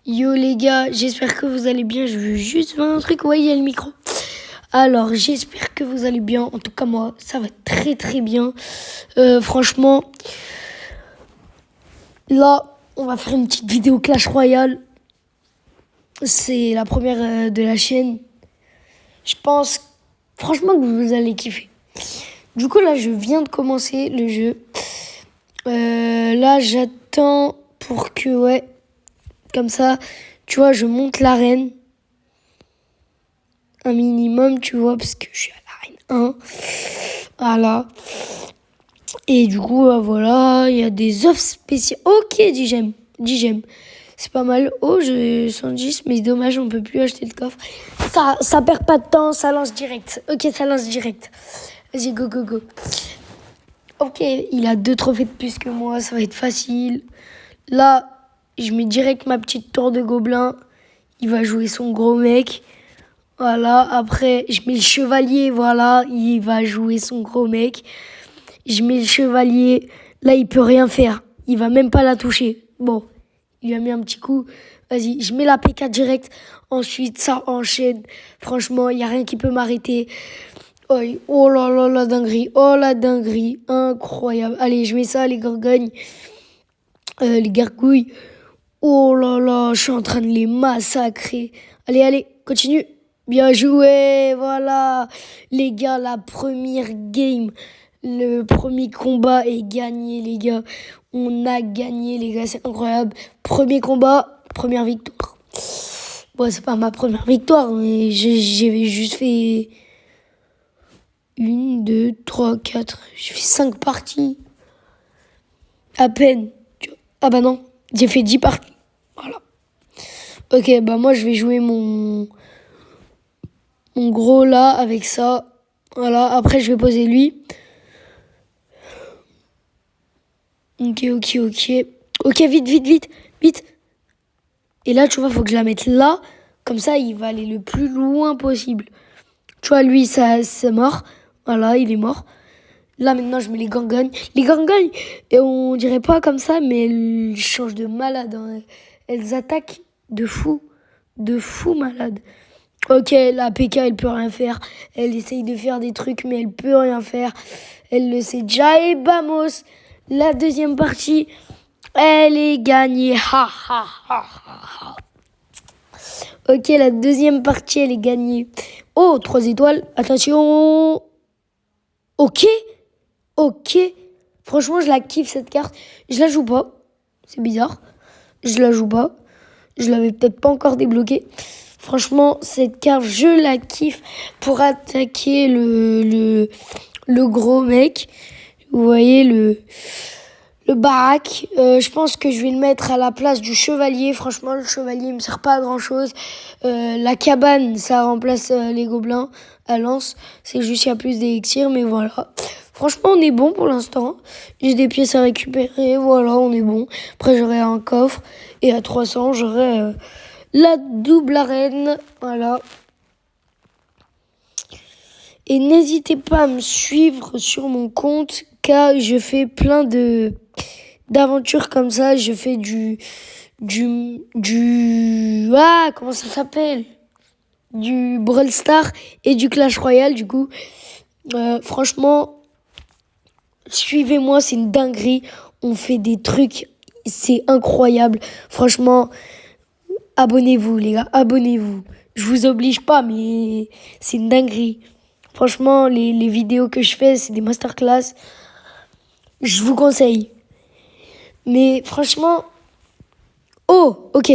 Yo les gars, j'espère que vous allez bien. Je veux juste voir un truc. Ouais, il y a le micro. Alors, j'espère que vous allez bien. En tout cas, moi, ça va très très bien. Franchement, là, on va faire une petite vidéo Clash Royale. C'est la première de la chaîne. Je pense franchement que vous allez kiffer. Du coup, là, je viens de commencer le jeu. Là, j'attends pour que, ouais, comme ça, tu vois, je monte l'arène. Un minimum, tu vois, parce que je suis à l'arène 1. Voilà. Et du coup, voilà, il y a des offres spéciales. Ok, 10 gemmes. 10 gemmes. C'est pas mal. Oh, je 110, mais dommage, on peut plus acheter le coffre. Ça perd pas de temps, ça lance direct. Ok, ça lance direct. Vas-y, go, go, go. Ok, il a 2 trophées de plus que moi, ça va être facile. Là, je mets direct ma petite tour de gobelin. Il va jouer son gros mec. Voilà, après, je mets le chevalier, voilà, il va jouer son gros mec. Je mets le chevalier, là, il peut rien faire. Il va même pas la toucher. Bon, il a mis un petit coup. Vas-y, je mets la PK direct. Ensuite, ça enchaîne. Franchement, il n'y a rien qui peut m'arrêter. Oh là là, la dinguerie. Oh la dinguerie. Incroyable. Allez, je mets ça, les gorgognes. Les gargouilles. Oh là là, je suis en train de les massacrer. Allez, allez, continue. Bien joué, voilà. Les gars, la première game, le premier combat est gagné, les gars. On a gagné, les gars, c'est incroyable. Premier combat, première victoire. Bon, c'est pas ma première victoire, mais j'ai juste fait 1, 2, 3, 4. J'ai fait 5 parties. À peine. Ah bah non, j'ai fait 10 parties. Voilà. Ok, bah moi, je vais jouer mon gros là avec ça. Voilà, après je vais poser lui. Ok. Ok, vite. Et là, tu vois, faut que je la mette là. Comme ça, il va aller le plus loin possible. Tu vois, lui, ça, c'est mort. Voilà, il est mort. Là, maintenant, je mets les gangognes. Les gangognes, et on dirait pas comme ça, mais elles changent de malade. Hein. Elles attaquent de fou. De fou malade. Ok, la PK, elle peut rien faire. Elle essaye de faire des trucs, mais elle peut rien faire. Elle le sait déjà. Et vamos, la deuxième partie, elle est gagnée. Ha. Ok, la deuxième partie, elle est gagnée. Oh, 3 étoiles. Attention. Ok. Franchement, je la kiffe, cette carte. Je la joue pas. C'est bizarre. Je la joue pas. Je l'avais peut-être pas encore débloquée. Franchement, cette carte, je la kiffe pour attaquer le gros mec. Vous voyez, le baraque. Je pense que je vais le mettre à la place du chevalier. Franchement, le chevalier ne me sert pas à grand-chose. La cabane, ça remplace les gobelins à lance. C'est juste qu'il y a plus d'élixir, mais voilà. Franchement, on est bon pour l'instant. J'ai des pièces à récupérer. Voilà, on est bon. Après, j'aurai un coffre. Et à 300, j'aurai la double arène. Voilà. Et n'hésitez pas à me suivre sur mon compte, car je fais plein d'aventures comme ça. Je fais comment ça s'appelle? Du Brawl Stars et du Clash Royale, du coup. Franchement, suivez-moi, c'est une dinguerie. On fait des trucs, c'est incroyable. Franchement, abonnez-vous, les gars, abonnez-vous. Je vous oblige pas, mais c'est une dinguerie. Franchement, les vidéos que je fais, c'est des masterclass. Je vous conseille. Mais franchement... Oh, ok.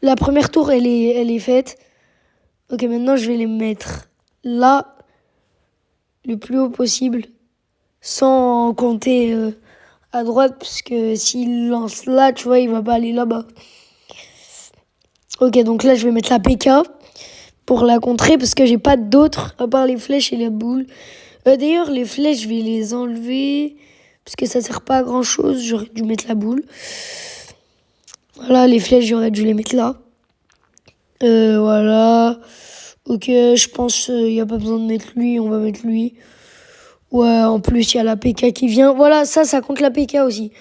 La première tour, elle est faite. Ok, maintenant, je vais les mettre là, le plus haut possible. Sans compter à droite, parce que s'il lance là, tu vois, il va pas aller là-bas. Ok, donc là, je vais mettre la PK pour la contrer, parce que j'ai pas d'autres, à part les flèches et la boule. D'ailleurs, les flèches, je vais les enlever, parce que ça sert pas à grand-chose. J'aurais dû mettre la boule. Voilà, les flèches, j'aurais dû les mettre là. Voilà. Ok, je pense il n'y a pas besoin de mettre lui, on va mettre lui. Ouais, en plus, il y a la PK qui vient. Voilà, ça compte la PK aussi.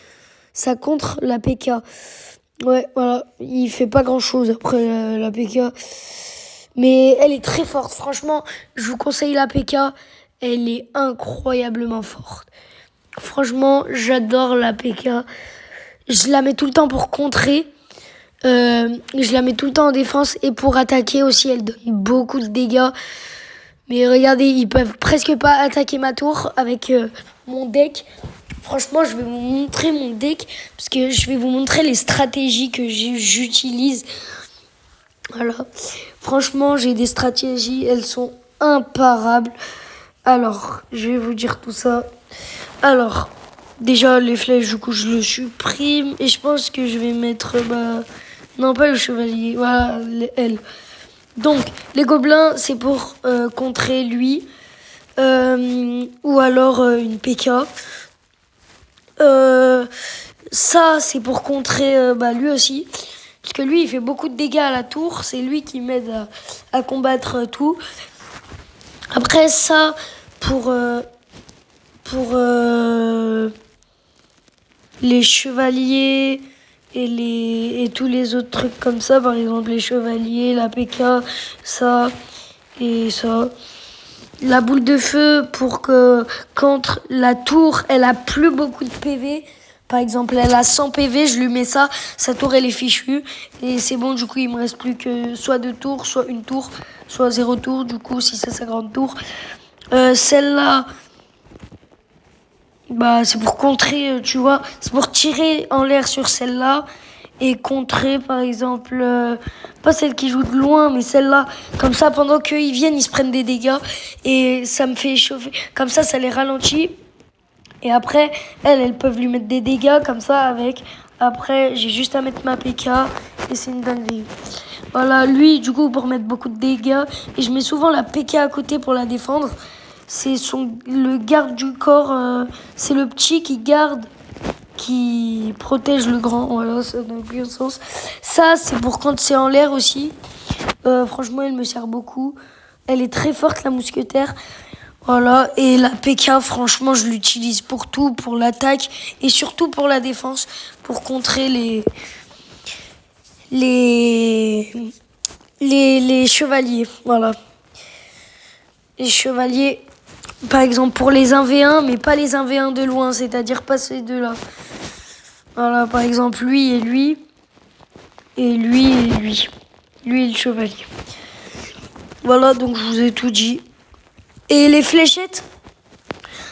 Ça contre la PK. Ouais, voilà. Il fait pas grand-chose après la PK. Mais elle est très forte. Franchement, je vous conseille la PK. Elle est incroyablement forte. Franchement, j'adore la PK. Je la mets tout le temps pour contrer. Je la mets tout le temps en défense et pour attaquer aussi. Elle donne beaucoup de dégâts. Mais regardez, ils peuvent presque pas attaquer ma tour avec mon deck. Franchement, je vais vous montrer mon deck parce que je vais vous montrer les stratégies que j'utilise. Voilà. Franchement, j'ai des stratégies, elles sont imparables. Alors, je vais vous dire tout ça. Alors, déjà, les flèches, du coup, je le supprime. Et je pense que je vais mettre... non, pas le chevalier. Voilà, elle. Donc, les gobelins, c'est pour contrer lui. Ou alors une PK. Ça, c'est pour contrer lui aussi. Parce que lui, il fait beaucoup de dégâts à la tour. C'est lui qui m'aide à combattre tout. Après, ça, pour les chevaliers et tous les autres trucs comme ça. Par exemple, les chevaliers, la PK, ça et ça. La boule de feu pour que quand la tour, elle a plus beaucoup de PV, par exemple, elle a 100 PV, je lui mets ça, sa tour, elle est fichue. Et c'est bon, du coup, il me reste plus que soit 2 tours, soit une tour, soit 0 tour, du coup, si c'est 50 tours. Celle-là, c'est pour contrer, tu vois, c'est pour tirer en l'air sur celle-là. Et contrer, par exemple, pas celle qui joue de loin, mais celle-là. Comme ça, pendant qu'ils viennent, ils se prennent des dégâts. Et ça me fait chauffer. Comme ça les ralentit. Et après, elles peuvent lui mettre des dégâts comme ça avec. Après, j'ai juste à mettre ma PK et c'est une dinguerie. Voilà, lui, du coup, pour mettre beaucoup de dégâts. Et je mets souvent la PK à côté pour la défendre. C'est le garde du corps. C'est le petit qui protège le grand. Voilà, ça n'a aucun sens. Ça, c'est pour quand c'est en l'air aussi. Franchement, elle me sert beaucoup. Elle est très forte, la mousquetaire. Voilà, et la PK, franchement, je l'utilise pour tout, pour l'attaque et surtout pour la défense, pour contrer les chevaliers. Voilà. Les chevaliers, par exemple, pour les 1v1, mais pas les 1v1 de loin, c'est-à-dire pas ces deux-là. Voilà, par exemple, lui et lui. Et lui et lui. Lui et le chevalier. Voilà, donc je vous ai tout dit. Et les fléchettes,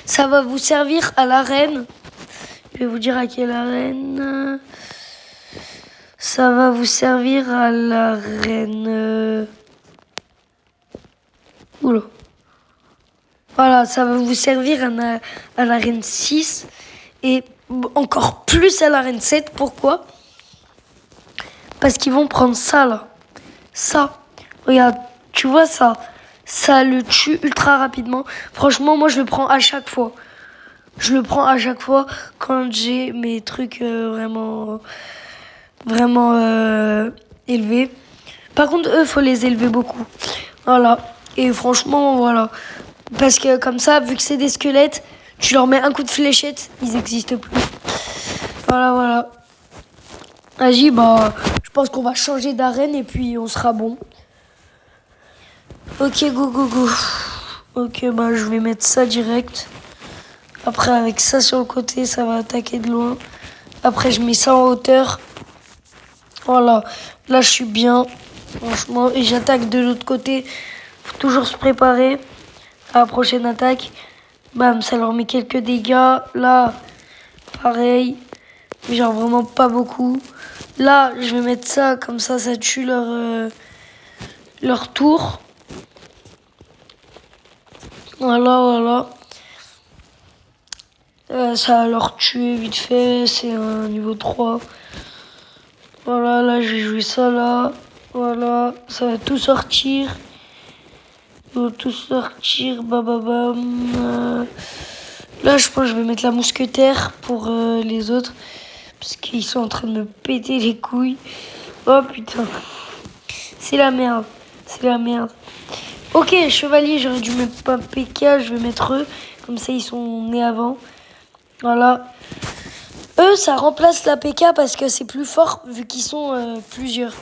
ça va vous servir à l'arène. Je vais vous dire à quelle arène. Ça va vous servir à l'arène... Oula. Voilà, ça va vous servir à l'arène 6. Et encore plus à l'arène 7. Pourquoi ? Parce qu'ils vont prendre ça, là. Ça. Regarde, tu vois ça ? Ça le tue ultra rapidement. Franchement, moi, je le prends à chaque fois. Je le prends à chaque fois quand j'ai mes trucs vraiment élevés. Par contre, eux, faut les élever beaucoup. Voilà. Et franchement, voilà. Parce que comme ça, vu que c'est des squelettes, tu leur mets un coup de fléchette, ils n'existent plus. Voilà. Vas-y, je pense qu'on va changer d'arène et puis on sera bon. Ok, go. Ok, je vais mettre ça direct. Après, avec ça sur le côté, ça va attaquer de loin. Après, je mets ça en hauteur. Voilà. Là, je suis bien. Franchement. Et j'attaque de l'autre côté. Faut toujours se préparer à la prochaine attaque. Bam, ça leur met quelques dégâts. Là, pareil. Mais genre vraiment pas beaucoup. Là, je vais mettre ça. Comme ça tue leur tour. Voilà. Ça va leur tuer vite fait. C'est un niveau 3. Voilà, là, j'ai joué ça là. Voilà, ça va tout sortir. Ils vont tout sortir. Bam. Là, je pense que je vais mettre la mousquetaire pour les autres. Parce qu'ils sont en train de me péter les couilles. Oh putain. C'est la merde. Ok, chevalier, j'aurais dû mettre pas PK. Je vais mettre eux. Comme ça, ils sont nés avant. Voilà. Eux, ça remplace la PK parce que c'est plus fort vu qu'ils sont plusieurs.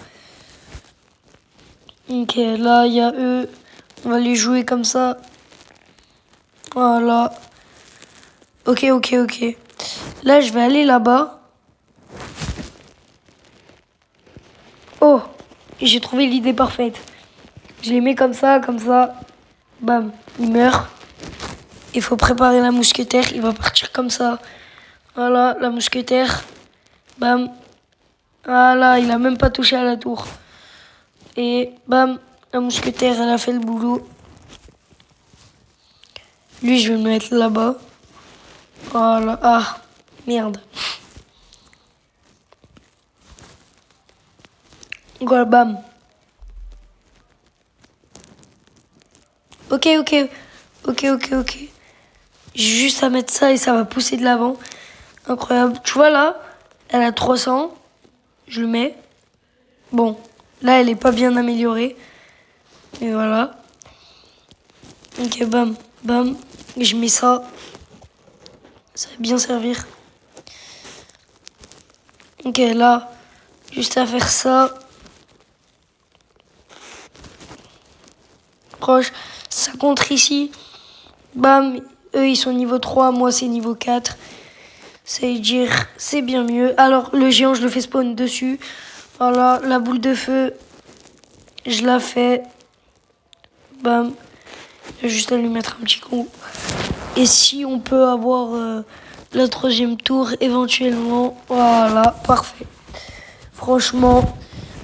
Ok, là, il y a eux. On va les jouer comme ça. Voilà. Ok. Là, je vais aller là-bas. Oh, j'ai trouvé l'idée parfaite. Je les mets comme ça. Bam, il meurt. Il faut préparer la mousquetaire. Il va partir comme ça. Voilà, la mousquetaire. Bam. Voilà, il a même pas touché à la tour. Et bam, la mousquetaire, elle a fait le boulot. Lui, je vais le mettre là-bas. Voilà. Ah, merde. Voilà, bam. Ok. J'ai juste à mettre ça et ça va pousser de l'avant. Incroyable. Tu vois là, elle a 300. Je le mets. Bon, là, elle est pas bien améliorée. Et voilà. Ok, bam. Et je mets ça. Ça va bien servir. Ok, là, juste à faire ça. Proche. Ça contre ici. Bam. Eux, ils sont niveau 3. Moi, c'est niveau 4. Ça veut dire, c'est bien mieux. Alors, le géant, je le fais spawn dessus. Voilà, la boule de feu. Je la fais. Bam. Juste à lui mettre un petit coup. Et si on peut avoir la troisième tour éventuellement. Voilà, parfait. Franchement,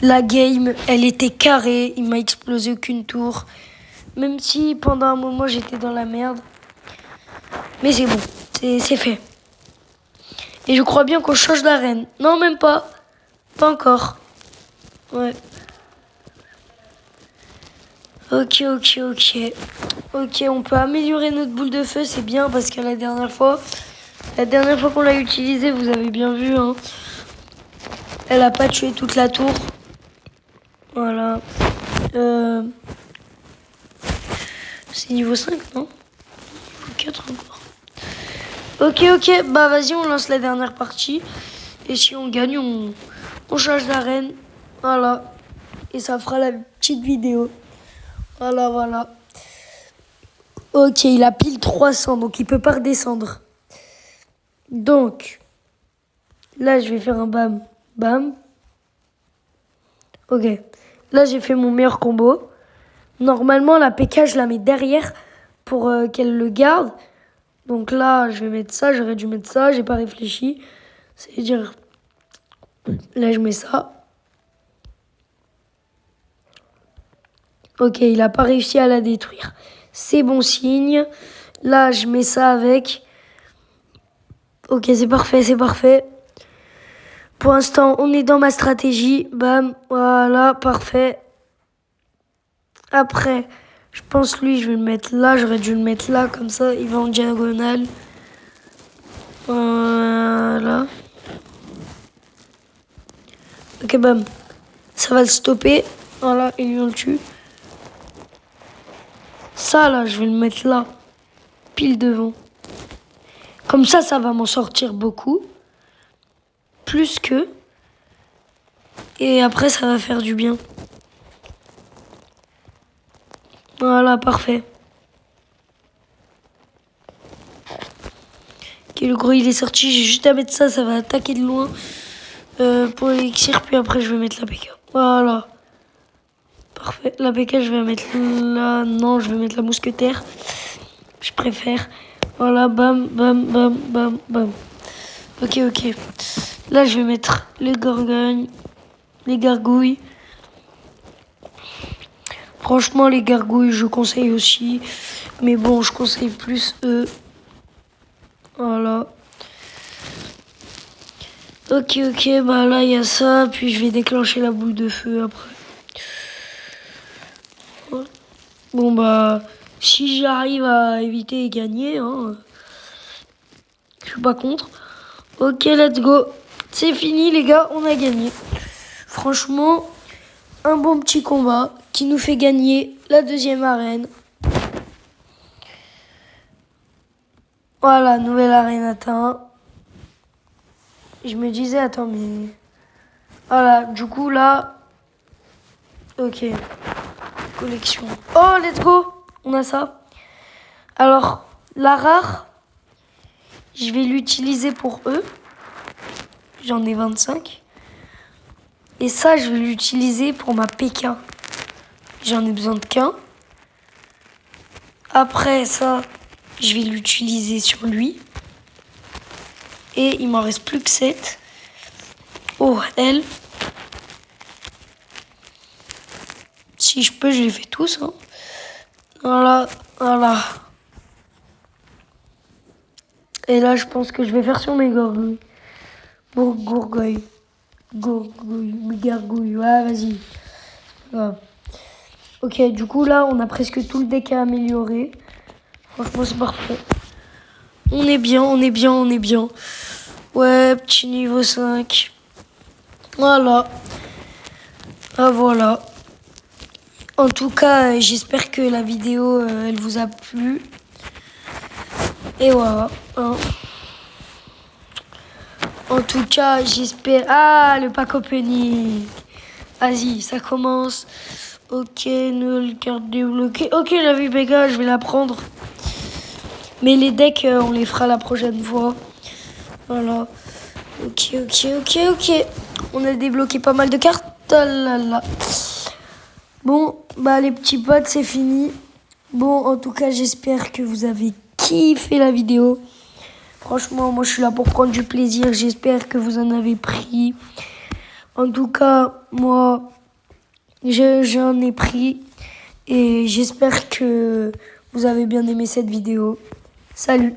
la game, elle était carrée. Il m'a explosé aucune tour. Même si pendant un moment j'étais dans la merde. Mais c'est bon, c'est fait. Et je crois bien qu'on change d'arène. Non, même pas. Pas encore. Ouais. Ok. Ok, on peut améliorer notre boule de feu, c'est bien parce que la dernière fois qu'on l'a utilisée, vous avez bien vu, hein, elle a pas tué toute la tour. Voilà. C'est niveau 5, non? Niveau 4 encore. Ok, bah vas-y, on lance la dernière partie. Et si on gagne, on change d'arène. Voilà. Et ça fera la petite vidéo. Voilà. Ok, il a pile 300, donc il peut pas redescendre. Donc, là, je vais faire un bam. Ok, là, j'ai fait mon meilleur combo. Normalement, la PK, je la mets derrière pour qu'elle le garde. Donc là, je vais mettre ça, j'aurais dû mettre ça, j'ai pas réfléchi. C'est-à-dire, là, je mets ça. Ok, il a pas réussi à la détruire. C'est bon signe. Là, je mets ça avec. Ok, c'est parfait. Pour l'instant, on est dans ma stratégie. Bam, voilà, parfait. Après, je pense lui, je vais le mettre là. J'aurais dû le mettre là, comme ça, il va en diagonale. Voilà. Ok, bam. Ça va le stopper. Voilà, et lui, on le tue. Ça, là, je vais le mettre là. Pile devant. Comme ça va m'en sortir beaucoup. Plus que. Et après, ça va faire du bien. Voilà, parfait. Ok, le gros, il est sorti. J'ai juste à mettre ça va attaquer de loin. Pour l'élixir, puis après, je vais mettre la PK. Voilà. Parfait. La PK, je vais la mettre là. Non, je vais mettre la mousquetaire. Je préfère. Voilà, bam. Ok. Là, je vais mettre les gorgognes, les gargouilles. Franchement, les gargouilles, je conseille aussi. Mais bon, je conseille plus eux. Voilà. Ok, bah là, il y a ça. Puis je vais déclencher la boule de feu après. Bon, bah, si j'arrive à éviter et gagner, hein, je suis pas contre. Ok, let's go. C'est fini, les gars, on a gagné. Franchement, un bon petit combat qui nous fait gagner la deuxième arène. Voilà, nouvelle arène atteinte. je me disais, attends, mais... Voilà, du coup, là... Ok. Collection. Oh, let's go! On a ça. Alors, la rare, je vais l'utiliser pour eux. J'en ai 25. Et ça, je vais l'utiliser pour ma PK. J'en ai besoin de qu'un. Après ça, je vais l'utiliser sur lui. Et il m'en reste plus que 7. Oh, elle. Si je peux, je les fais tous. Hein. Voilà, voilà. Et là, je pense que je vais faire sur mes gorgouilles. Gourgouille. Gourgouille, mes gargouilles. Ouais, vas-y. Voilà. Ok, du coup, là, on a presque tout le deck à améliorer. Franchement, c'est parfait. On est bien, on est bien, on est bien. Ouais, petit niveau 5. Voilà. Ah, voilà. En tout cas, j'espère que la vidéo, elle vous a plu. Et voilà. Hein. En tout cas, j'espère... Ah, le pack opening. Vas-y, ça commence. Ok, nouvelle carte débloquée. Ok, j'avais Béga, je vais la prendre. Mais les decks, on les fera la prochaine fois. Voilà. Ok, ok, ok, ok. On a débloqué pas mal de cartes. Oh là là. Bon, bah les petits potes, c'est fini. Bon, en tout cas, j'espère que vous avez kiffé la vidéo. Franchement, moi, je suis là pour prendre du plaisir. J'espère que vous en avez pris. En tout cas, moi, j'en ai pris. Et j'espère que vous avez bien aimé cette vidéo. Salut!